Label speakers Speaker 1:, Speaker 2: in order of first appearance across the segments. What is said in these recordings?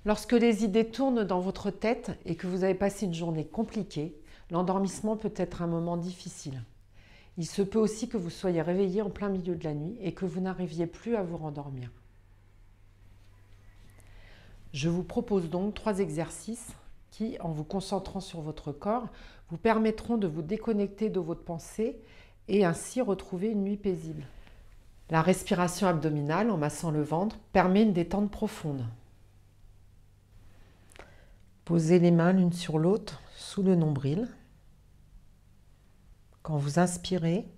Speaker 1: Lorsque les idées tournent dans votre tête et que vous avez passé une journée compliquée, l'endormissement peut être un moment difficile. Il se peut aussi que vous soyez réveillé en plein milieu de la nuit et que vous n'arriviez plus à vous rendormir. Je vous propose donc 3 exercices qui, en vous concentrant sur votre corps, vous permettront de vous déconnecter de votre pensée et ainsi retrouver une nuit paisible. La respiration abdominale en massant le ventre permet une détente profonde. Posez les mains l'une sur l'autre sous le nombril. Quand vous inspirez,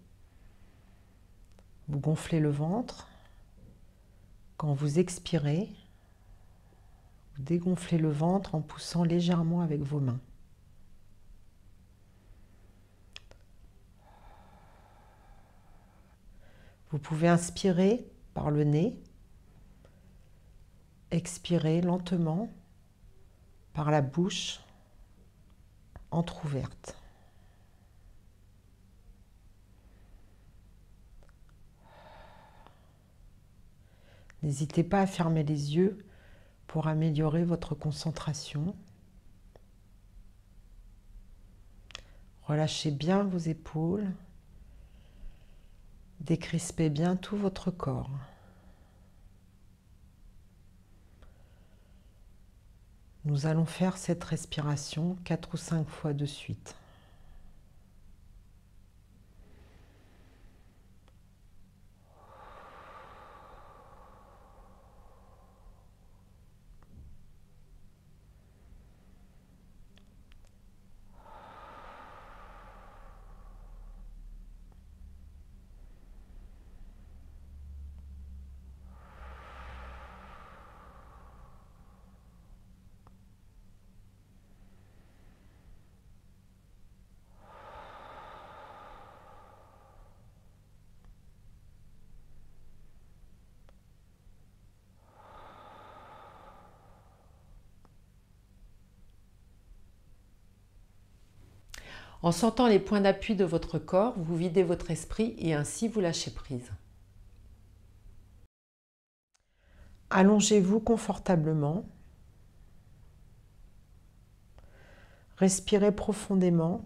Speaker 1: vous gonflez le ventre. Quand vous expirez, vous dégonflez le ventre en poussant légèrement avec vos mains. Vous pouvez inspirer par le nez, expirer lentement par la bouche entrouverte. N'hésitez pas à fermer les yeux pour améliorer votre concentration. Relâchez bien vos épaules. Décrispez bien tout votre corps. Nous allons faire cette respiration 4 ou 5 fois de suite. En sentant les points d'appui de votre corps, vous videz votre esprit et ainsi vous lâchez prise. Allongez-vous confortablement. Respirez profondément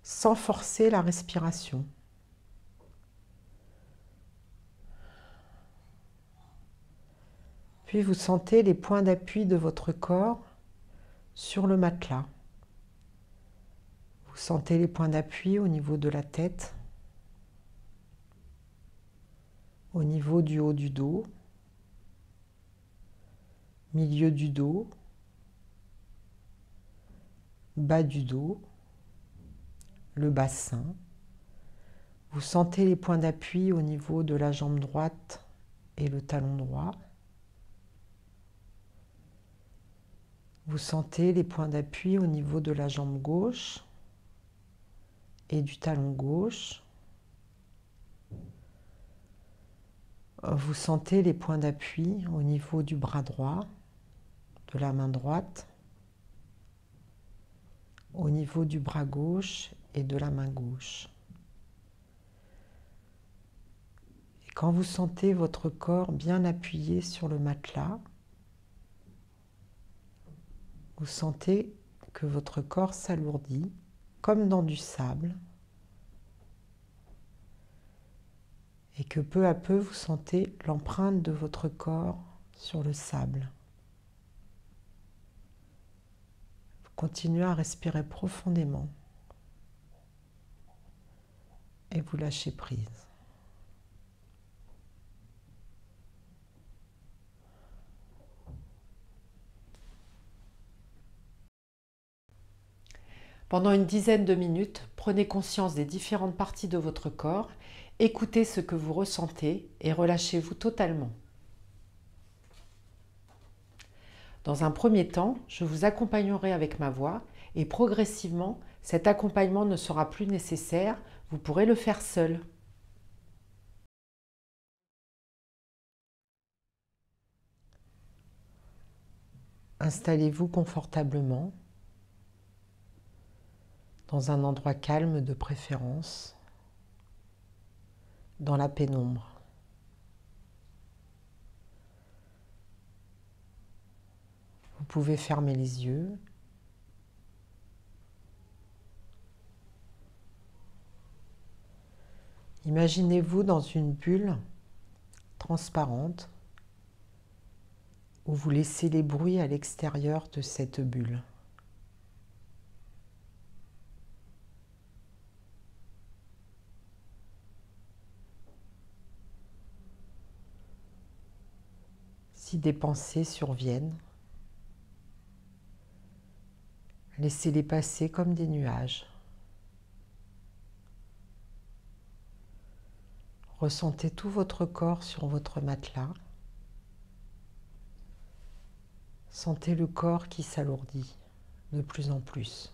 Speaker 1: sans forcer la respiration. Puis vous sentez les points d'appui de votre corps sur le matelas. Vous sentez les points d'appui au niveau de la tête, au niveau du haut du dos, milieu du dos, bas du dos, le bassin. Vous sentez les points d'appui au niveau de la jambe droite et le talon droit. Vous sentez les points d'appui au niveau de la jambe gauche et du talon gauche. Vous sentez les points d'appui au niveau du bras droit, de la main droite, au niveau du bras gauche et de la main gauche. Et quand vous sentez votre corps bien appuyé sur le matelas, vous sentez que votre corps s'alourdit comme dans du sable et que peu à peu vous sentez l'empreinte de votre corps sur le sable. Vous continuez à respirer profondément et vous lâchez prise. Pendant une dizaine de minutes, prenez conscience des différentes parties de votre corps, écoutez ce que vous ressentez et relâchez-vous totalement. Dans un premier temps, je vous accompagnerai avec ma voix et progressivement, cet accompagnement ne sera plus nécessaire, vous pourrez le faire seul. Installez-vous confortablement dans un endroit calme de préférence, dans la pénombre. pouvez fermer les yeux. Imaginez-vous dans une bulle transparente où vous laissez les bruits à l'extérieur de cette bulle. Si des pensées surviennent, laissez-les passer comme des nuages. Ressentez tout votre corps sur votre matelas. Sentez le corps qui s'alourdit de plus en plus.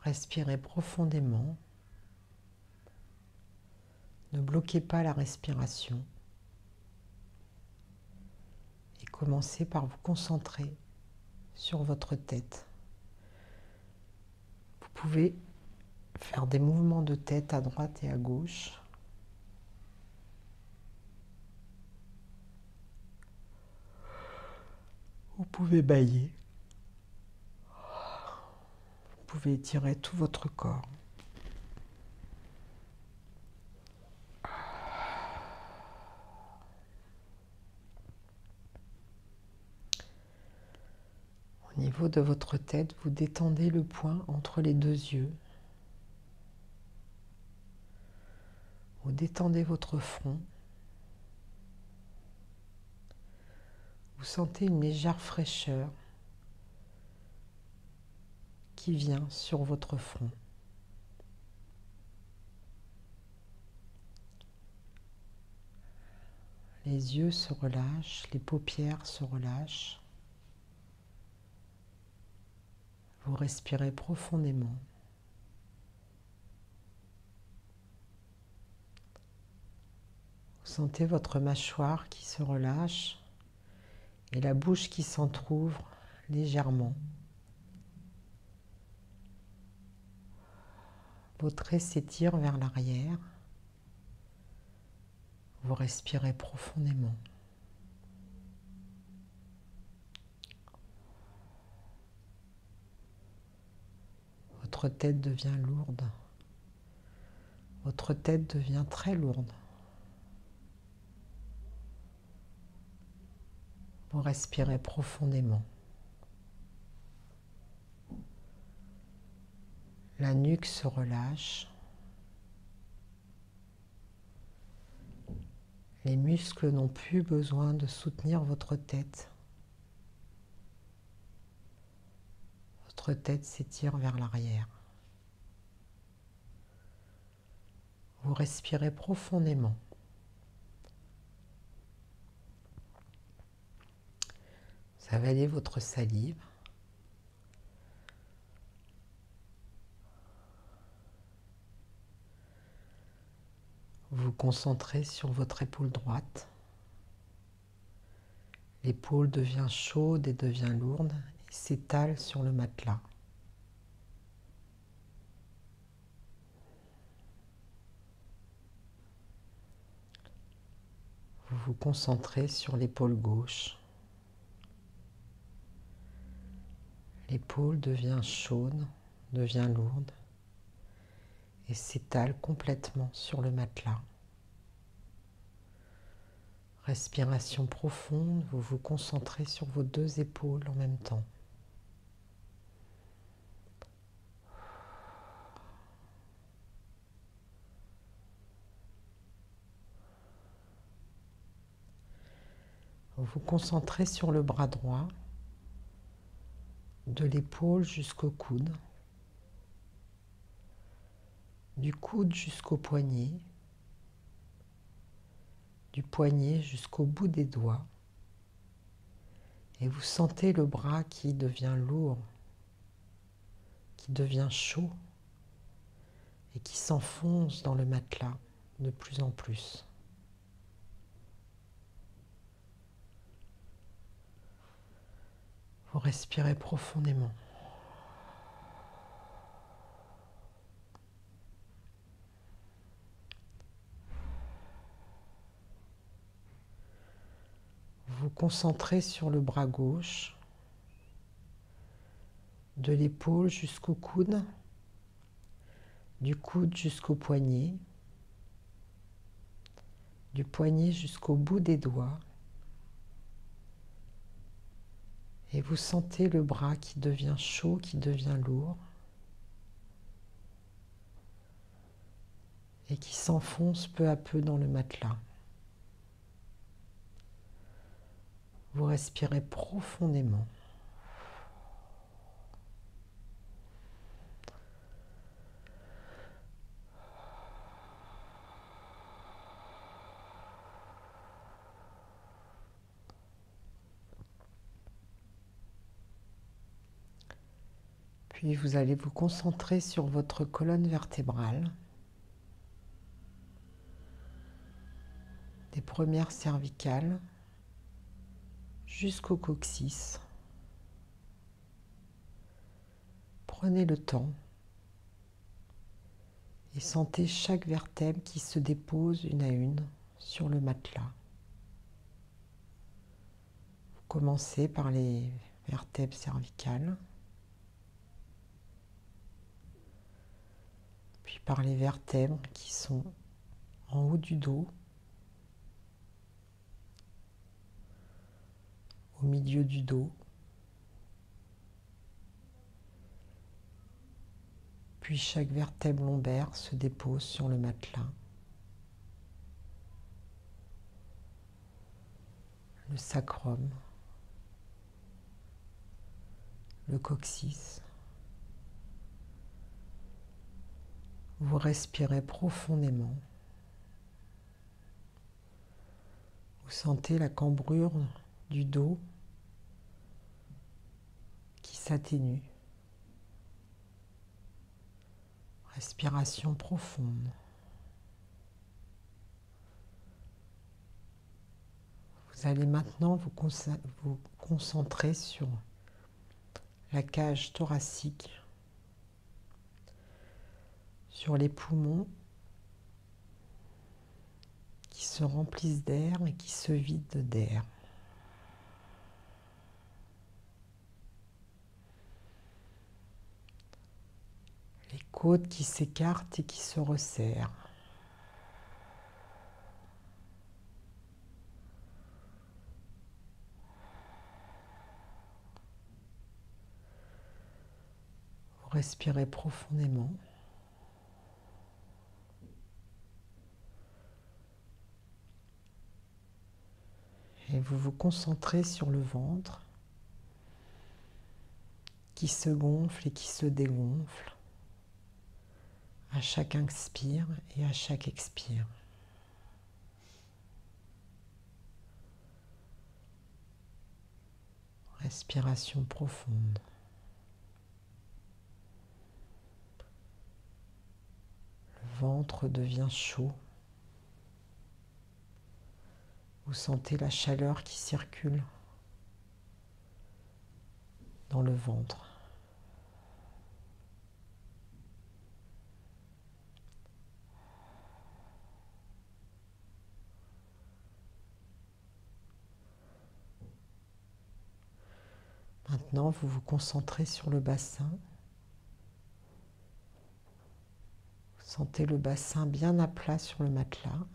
Speaker 1: Respirez profondément. Ne bloquez pas la respiration. Et commencez par vous concentrer sur votre tête. Vous pouvez faire des mouvements de tête à droite et à gauche. Vous pouvez bâiller. Vous pouvez étirer tout votre corps. Au niveau de votre tête, vous détendez le point entre les deux yeux. Vous détendez votre front. Vous sentez une légère fraîcheur qui vient sur votre front. Les yeux se relâchent, les paupières se relâchent. Vous respirez profondément. Vous sentez votre mâchoire qui se relâche et la bouche qui s'entrouvre légèrement. Vos traits s'étirent vers l'arrière. Vous respirez profondément. Votre tête devient lourde. Votre tête devient très lourde. Vous respirez profondément. La nuque se relâche. Les muscles n'ont plus besoin de soutenir votre tête. Votre tête s'étire vers l'arrière. Vous respirez profondément. Vous avalez votre salive. Vous vous concentrez sur votre épaule droite. L'épaule devient chaude et devient lourde et s'étale sur le matelas. Vous vous concentrez sur l'épaule gauche. L'épaule devient chaude, devient lourde et s'étale complètement sur le matelas. Respiration profonde, vous vous concentrez sur vos deux épaules en même temps. Vous vous concentrez sur le bras droit, de l'épaule jusqu'au coude, du coude jusqu'au poignet, du poignet jusqu'au bout des doigts, et vous sentez le bras qui devient lourd, qui devient chaud et qui s'enfonce dans le matelas de plus en plus. Vous respirez profondément. concentrez sur le bras gauche, de l'épaule jusqu'au coude, du coude jusqu'au poignet, du poignet jusqu'au bout des doigts. Et vous sentez le bras qui devient chaud, qui devient lourd et qui s'enfonce peu à peu dans le matelas. Vous respirez profondément. Puis vous allez vous concentrer sur votre colonne vertébrale, des premières cervicales jusqu'au coccyx. Prenez le temps et sentez chaque vertèbre qui se dépose une à une sur le matelas. Vous commencez par les vertèbres cervicales, puis par les vertèbres qui sont en haut du dos, au milieu du dos, puis chaque vertèbre lombaire se dépose sur le matelas. Le sacrum, le coccyx. Vous respirez profondément. Vous sentez la cambrure du dos qui s'atténue. Respiration profonde. Vous allez maintenant vous concentrer sur la cage thoracique, sur les poumons qui se remplissent d'air et qui se vident d'air. Les côtes qui s'écartent et qui se resserrent. Vous respirez profondément. Et vous vous concentrez sur le ventre qui se gonfle et qui se dégonfle à chaque inspire et à chaque expire. Respiration profonde. Le ventre devient chaud. Vous sentez la chaleur qui circule dans le ventre. Maintenant, vous vous concentrez sur le bassin. Vous sentez le bassin bien à plat sur le matelas.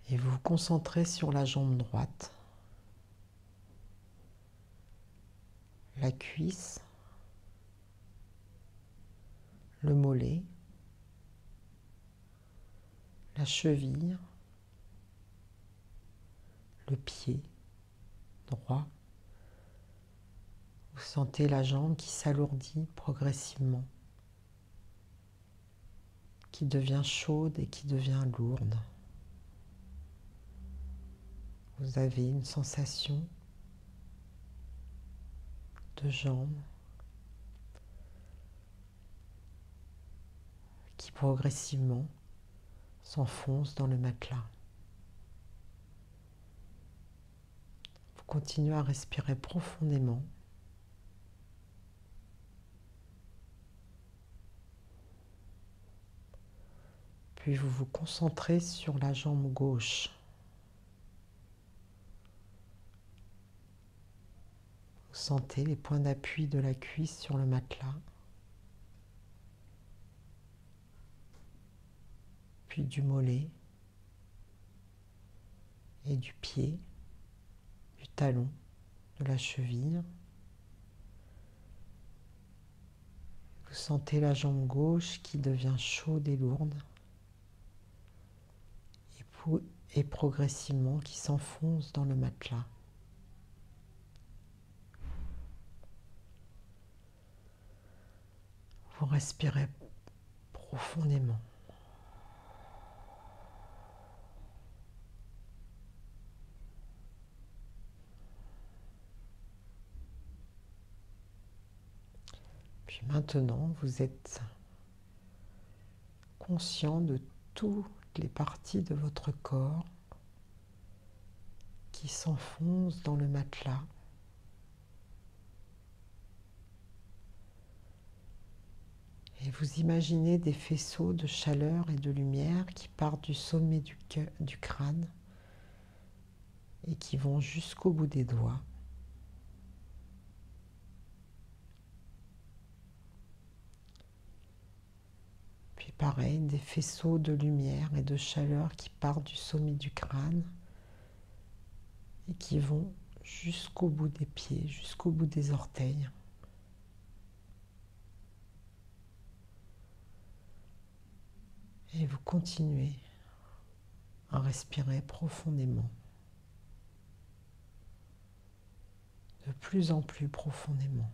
Speaker 1: Et vous vous concentrez sur la jambe droite, la cuisse, le mollet, la cheville, le pied droit. Vous sentez la jambe qui s'alourdit progressivement, qui devient chaude et qui devient lourde. Vous avez une sensation de jambe qui progressivement s'enfonce dans le matelas. Vous continuez à respirer profondément. Puis vous vous concentrez sur la jambe gauche. Vous sentez les points d'appui de la cuisse sur le matelas. Puis du mollet et du pied, du talon, de la cheville. Vous sentez la jambe gauche qui devient chaude et lourde et progressivement qui s'enfonce dans le matelas. Vous respirez profondément. Puis maintenant, vous êtes conscient de toutes les parties de votre corps qui s'enfoncent dans le matelas. Et vous imaginez des faisceaux de chaleur et de lumière qui partent du sommet du crâne et qui vont jusqu'au bout des doigts. Puis pareil, des faisceaux de lumière et de chaleur qui partent du sommet du crâne et qui vont jusqu'au bout des pieds, jusqu'au bout des orteils. Et vous continuez à respirer profondément, de plus en plus profondément.